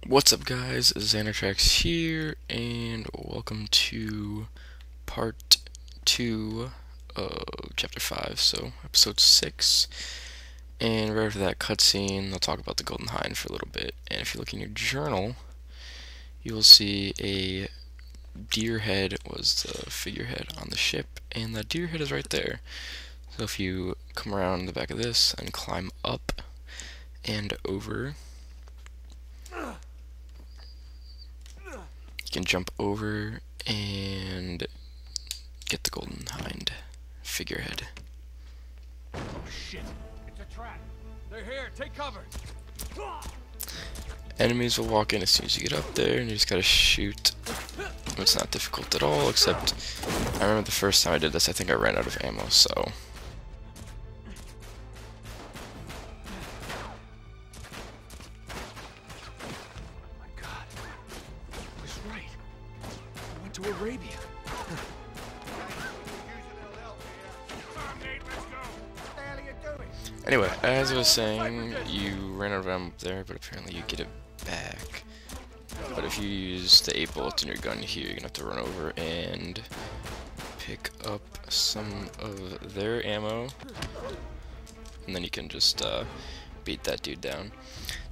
What's up, guys? Xanatrax here, and welcome to part 2 of chapter 5, so episode 6. And right after that cutscene, I'll talk about the Golden Hind for a little bit. And if you look in your journal, you will see a deer head was the figurehead on the ship, and that deer head is right there. So if you come around the back of this and climb up and over, you can jump over and get the Golden Hind figurehead. Oh shit! It's a trap! They're here! Take cover! Enemies will walk in as soon as you get up there, and you just gotta shoot. It's not difficult at all, except I remember the first time I did this, I think I ran out of ammo, so. My god. I was right. I went to Arabia. Anyway, as I was saying, you ran out of ammo up there, but apparently you get it back. But if you use the 8 bullets in your gun here, you're gonna have to run over and pick up some of their ammo, and then you can just beat that dude down.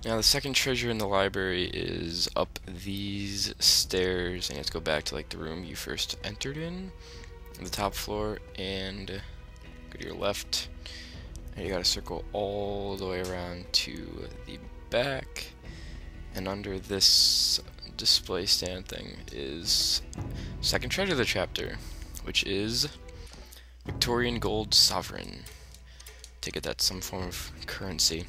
Now the second treasure in the library is up these stairs, and you have to go back to like the room you first entered in, the top floor, and go to your left. And you gotta circle all the way around to the back, and under this display stand thing is second treasure of the chapter, which is Victorian Gold Sovereign. Take it that's some form of currency.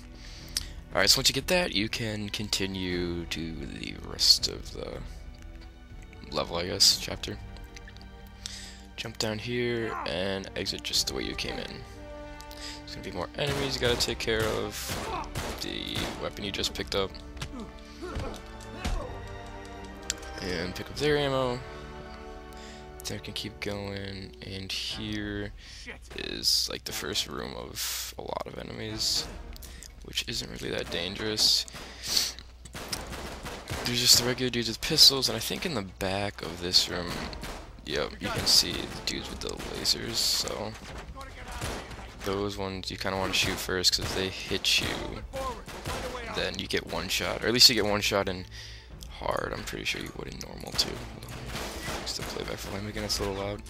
Alright, so once you get that, you can continue to the rest of the level, I guess, chapter. Jump down here and exit just the way you came in. There's gonna be more enemies you gotta take care of. The weapon you just picked up. And pick up their ammo. Then I can keep going, and here is like the first room of a lot of enemies, which isn't really that dangerous. There's just the regular dudes with pistols, and I think in the back of this room, yep, you can see the dudes with the lasers, so those ones you kind of want to shoot first, because they hit you, then you get one shot, or at least you get one shot in hard. I'm pretty sure you would in normal too. Just the playback volume again, it's a little loud.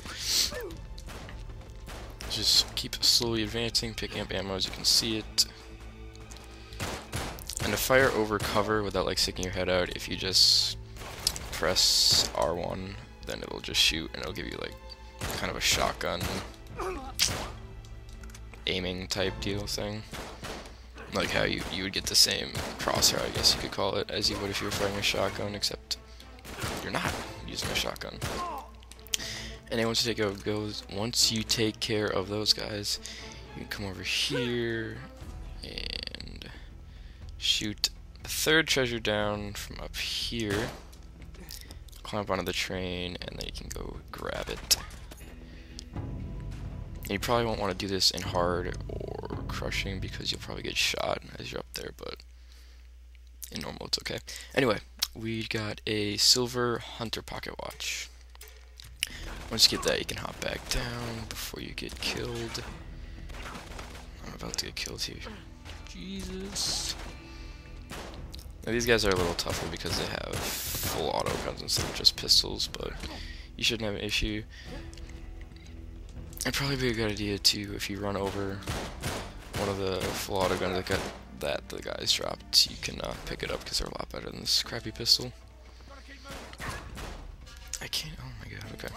Just keep slowly advancing, picking up ammo as you can see it. And to fire over cover without like sticking your head out, if you just press R1, then it'll just shoot, and it'll give you like kind of a shotgun aiming type deal thing. Like how you would get the same crosshair, I guess you could call it, as you would if you were firing a shotgun, except you're not using a shotgun. And then once you take care of those guys, you can come over here and shoot the third treasure down from up here, climb up onto the train, and then you can go grab it. And you probably won't want to do this in hard or crushing because you'll probably get shot as you're up there, but in normal it's okay. Anyway, we got a silver hunter pocket watch. Once you get that, you can hop back down before you get killed. I'm about to get killed here. Jesus. Now these guys are a little tougher because they have full auto guns instead of just pistols, but you shouldn't have an issue. It'd probably be a good idea too if you run over one of the full auto guns that the guys dropped. You can pick it up because they're a lot better than this crappy pistol. I can't. Oh my god. Okay.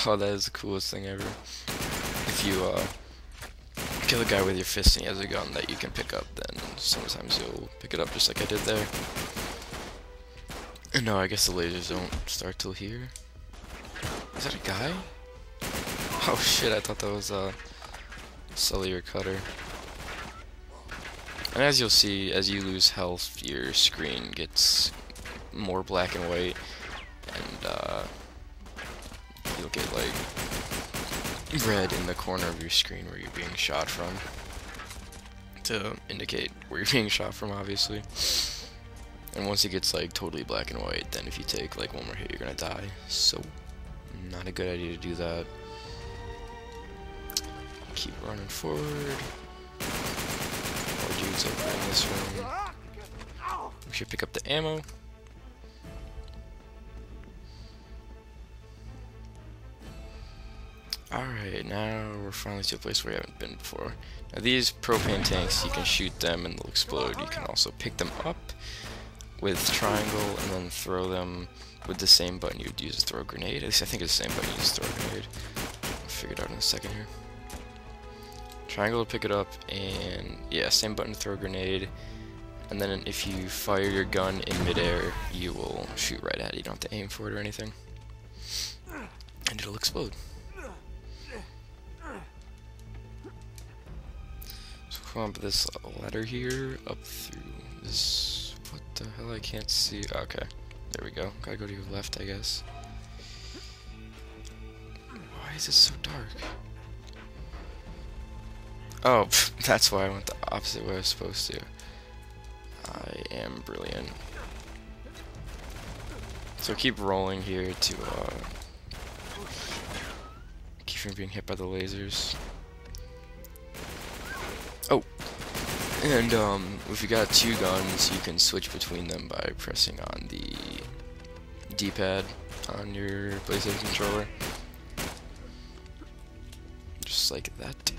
Oh, that is the coolest thing ever. If you kill a guy with your fist and he has a gun that you can pick up, then sometimes you'll pick it up just like I did there. And no, I guess the lasers don't start till here. Is that a guy? Oh shit, I thought that was Sully or Cutter. And as you'll see, as you lose health, your screen gets more black and white, and you'll get like red in the corner of your screen where you're being shot from. to indicate where you're being shot from, obviously. And once it gets like totally black and white, then if you take like one more hit, you're gonna die. So, not a good idea to do that. Keep running forward. More dudes over in this room. We should pick up the ammo. Alright, now we're finally to a place where we haven't been before. Now these propane tanks, you can shoot them and they'll explode. You can also pick them up with triangle and then throw them with the same button you'd use to throw a grenade. At least I think it's the same button you use to throw a grenade. I'll figure it out in a second here. Triangle to pick it up, and yeah, same button to throw a grenade. And then if you fire your gun in midair, you will shoot right at it. You don't have to aim for it or anything. And it'll explode. So come up this ladder here, up through this... What the hell? I can't see. Okay, there we go. Gotta go to your left, I guess. Why is it so dark? Oh, that's why I went the opposite way I was supposed to. I am brilliant. So keep rolling here to keep from being hit by the lasers. Oh, and if you got two guns, you can switch between them by pressing on the D-pad on your PlayStation controller, just like that.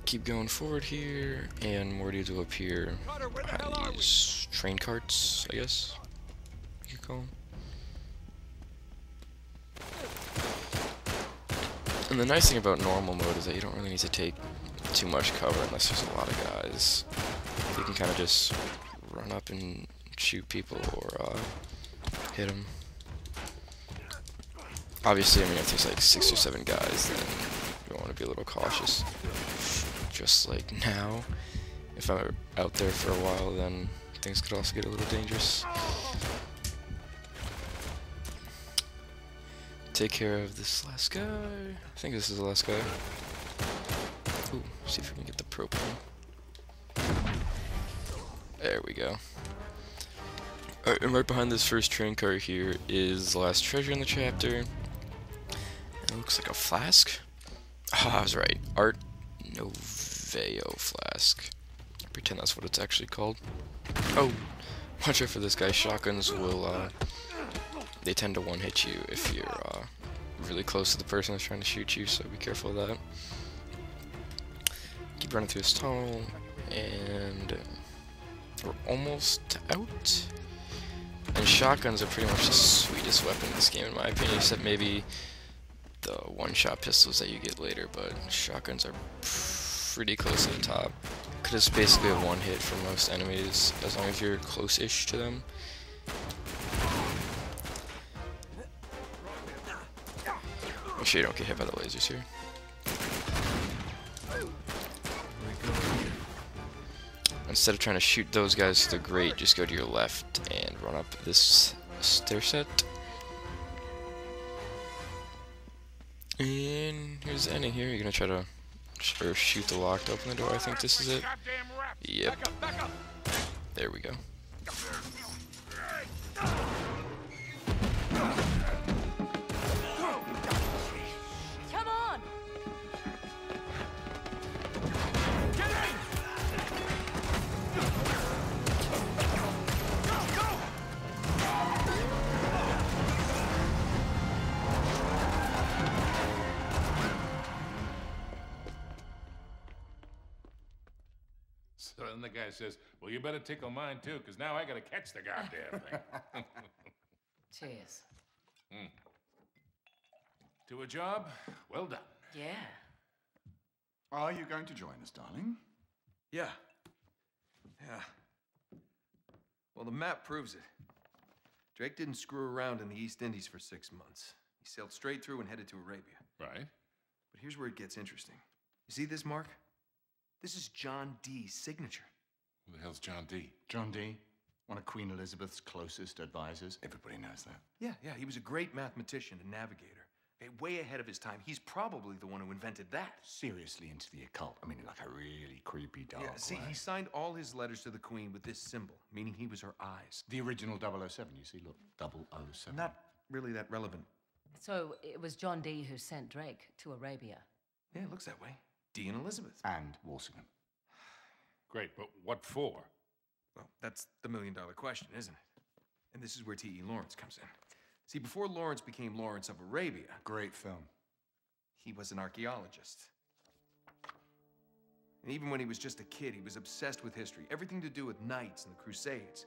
Keep going forward here, and more dudes will appear behind these train carts, I guess you could call them. And the nice thing about normal mode is that you don't really need to take too much cover unless there's a lot of guys. You can kind of just run up and shoot people or hit them. Obviously, I mean, if there's like 6 or 7 guys, then you want to be a little cautious. Just like now, if I'm out there for a while, then things could also get a little dangerous. Take care of this last guy. I think this is the last guy. Ooh, see if we can get the propane. There we go. Alright, and right behind this first train car here is the last treasure in the chapter. It looks like a flask. Oh, I was right. Art Nouveau Flask. Pretend that's what it's actually called. Oh, watch out for this guy. Shotguns will, they tend to one-hit you if you're, really close to the person that's trying to shoot you, so be careful of that. Keep running through this tunnel, and we're almost out. And shotguns are pretty much the sweetest weapon in this game, in my opinion, except maybe the one-shot pistols that you get later, but shotguns are pretty close to the top. Because it's basically a one-hit for most enemies, as long as you're close-ish to them. Make sure you don't get hit by the lasers here. Instead of trying to shoot those guys to the grate, just go to your left and run up this stair set. And here's the ending here. You're gonna try to shoot the locked open the door. I think this is it. Yep. There we go. Come on! Get in! So then the guy says, well, you better tickle mine too, because now I gotta catch the goddamn thing. Cheers. To a job, well done. Yeah. Are you going to join us, darling? Yeah. Yeah. Well, the map proves it. Drake didn't screw around in the East Indies for 6 months. He sailed straight through and headed to Arabia. Right. But here's where it gets interesting. You see this mark? This is John Dee's signature. Who the hell's John D? John Dee, one of Queen Elizabeth's closest advisors. Everybody knows that. Yeah, he was a great mathematician and navigator. Okay, way ahead of his time. He's probably the one who invented that. Seriously into the occult. I mean, like a really creepy dark Yeah, see, way. he signed all his letters to the Queen with this symbol, meaning he was her eyes. The original 007, you see, look, 007. Not really that relevant. So it was John Dee who sent Drake to Arabia. Yeah, it looks that way. Dee and Elizabeth. And Walsingham. Great, but what for? Well, that's the million-dollar question, isn't it? And this is where T.E. Lawrence comes in. See, before Lawrence became Lawrence of Arabia, Great film. he was an archaeologist. And even when he was just a kid, he was obsessed with history, everything to do with knights and the Crusades.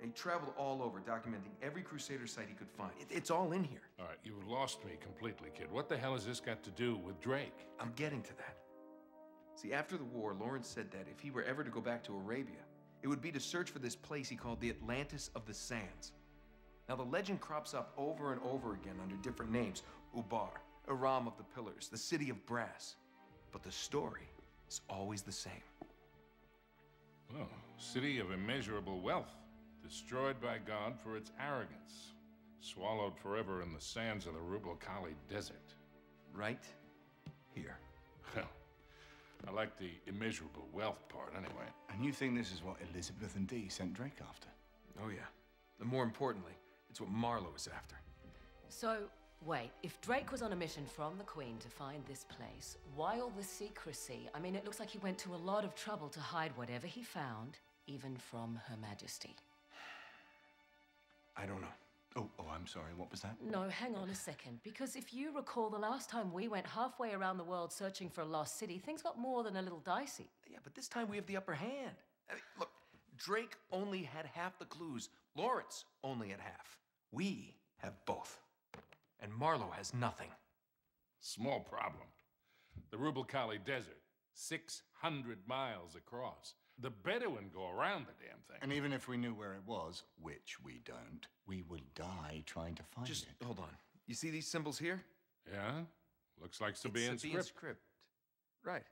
And he traveled all over, documenting every Crusader site he could find. It's all in here. All right, you've lost me completely, kid. What the hell has this got to do with Drake? I'm getting to that. See, after the war, Lawrence said that if he were ever to go back to Arabia, it would be to search for this place he called the Atlantis of the Sands. Now, the legend crops up over and over again under different names. Ubar, Aram of the Pillars, the City of Brass. But the story is always the same. Oh, city of immeasurable wealth, destroyed by God for its arrogance, swallowed forever in the sands of the Rubel Khali Desert. Right here. Well, I like the immeasurable wealth part anyway. And you think this is what Elizabeth and Dee sent Drake after? Oh, yeah. And more importantly, it's what Marlowe is after. So, wait, if Drake was on a mission from the Queen to find this place, why all the secrecy? I mean, it looks like he went to a lot of trouble to hide whatever he found, even from Her Majesty. I don't know. Oh, I'm sorry, what was that? No, hang on a second. Because if you recall, the last time we went halfway around the world searching for a lost city, things got more than a little dicey. Yeah, but this time we have the upper hand. I mean, look, Drake only had half the clues. Lawrence only had half. We have both. And Marlowe has nothing. Small problem. The Rubel Khali Desert, 600 miles across. The Bedouin go around the damn thing. And even if we knew where it was, which we don't, we would die trying to find Just it. hold on. You see these symbols here? Yeah? Looks like Sabaean Sabaean script. Right.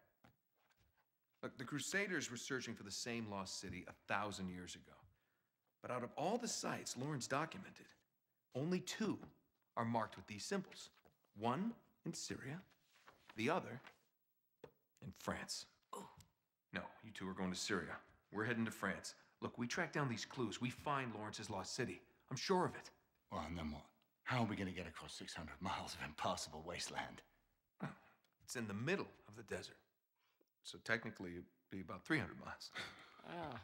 Look, the Crusaders were searching for the same lost city 1,000 years ago. But out of all the sites Lawrence documented, only 2 are marked with these symbols. One in Syria, the other in France. No, you 2 are going to Syria. We're heading to France. Look, we track down these clues. We find Lawrence's lost city. I'm sure of it. Well, and then what? How are we going to get across 600 miles of impassable wasteland? Well, it's in the middle of the desert. So technically, it'd be about 300 miles. Ah.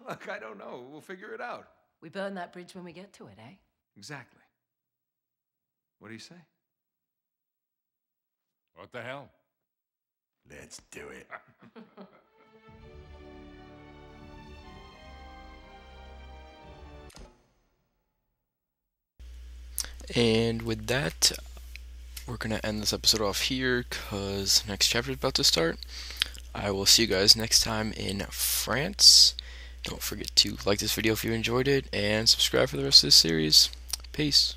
Look, I don't know. We'll figure it out. We burn that bridge when we get to it, eh? Exactly. What do you say? What the hell? Let's do it. And with that, we're going to end this episode off here because next chapter is about to start. I will see you guys next time in France. Don't forget to like this video if you enjoyed it and subscribe for the rest of this series. Peace.